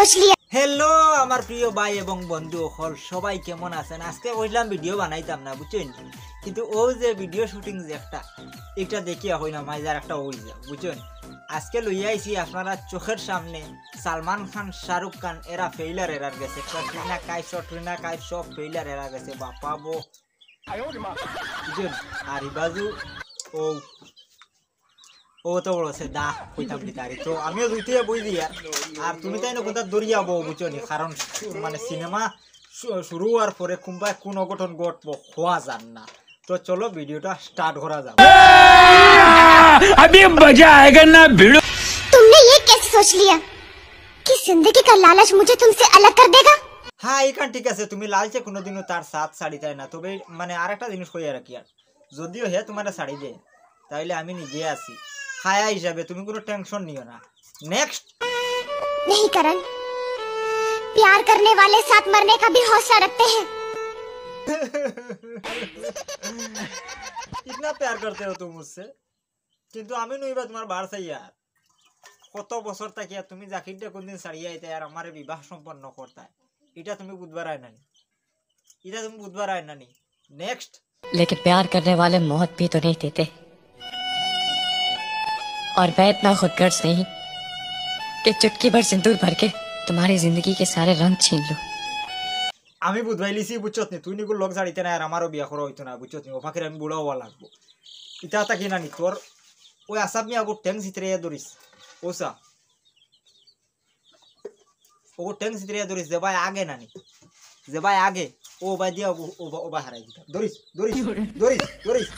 सोच लिया। हेलो আমার প্রিয় ভাই এবং বন্ধু হল সবাই কেমন আছেন? আজকে কইলাম ভিডিও বানাইতাম না বুঝছেন, কিন্তু ও যে ভিডিও শুটিং যে এটা দেখিয়া হই না মাইজার একটা ওই যা বুঝছেন। আজকে লইয়া আইছি আপনারা চোখের সামনে সালমান খান, শাহরুখ খান এরা ফেইলার এরার গেছে, ক্যাটরিনা কাইফ সব ফেইলার এরা গেছে বাপা বো বুঝছেন। আর ইবাজু ও তো বড় সে দা কইতাম দিতারি, তো আমিও দুইতে বই দিয়া আর তুমি তাই না কোনটা দরিয়া বউ বুঝনি, কারণ মানে সিনেমা শুরু হওয়ার পরে কুম্বায় কোন অঘটন ঘটবো হওয়া যান না। তো চলো ভিডিওটা স্টার্ট করা যাবে। अभी मजा आएगा ना भिड़ो। तुमने ये कैसे सोच लिया कि जिंदगी का लालच मुझे तुमसे अलग कर देगा? হ্যাঁ এখান ঠিক আছে, তুমি লালচে কোনোদিনও তার সাথ ছাড়ি তাই না, তবে মানে আর একটা জিনিস কইয়া রাখি, আর যদিও হে তোমার ছাড়ি দেয় তাইলে আমি নিজে আছি খায়া হিসাবে, তুমি কোনো টেনশন নিও না। নেক্সট। नहीं करण, प्यार करने वाले साथ मरने का भी हौसला रखते हैं। कितना प्यार करते हो तुम मुझसे, কিন্তু আমি নইবা তোমার বার চাই আর কত বছর থাকিয়া তুমি জাকিরটা কোনদিন ছাড়িয়া আইতে আর আমারে বিবাহ সম্পন্ন করতে, এটা তুমি বুধবার আয় নানি, এটা তুমি বুধবার আয় নানি। নেক্সট। लेकिन प्यार करने वाले मौत भी तो नहीं देते, और मैं इतना खुदगर्ज नहीं कि चुटकी भर सिंदूर भर के तुम्हारी जिंदगी के सारे रंग छीन लूं। আমি বুধবাই লিছি বুঝছত নি, তুই নিগুলো লোক ছাড়িতে না আর আমারও বিয়া করা হইতো না বুঝছত নি, ওপাখির আমি বুড়া হওয়া লাগবো। এটা তা কি নানি তোর ওই আসাব মি আগো ট্যাঙ্ক সিতরে ধরিস ওসা ও ট্যাঙ্ক সিতরে ধরিস যে ভাই আগে নানি, যে ভাই আগে ও ভাই দিয়া ও ভাই হারাই দিতা ধরিস ধরিস ধরিস ধরিস।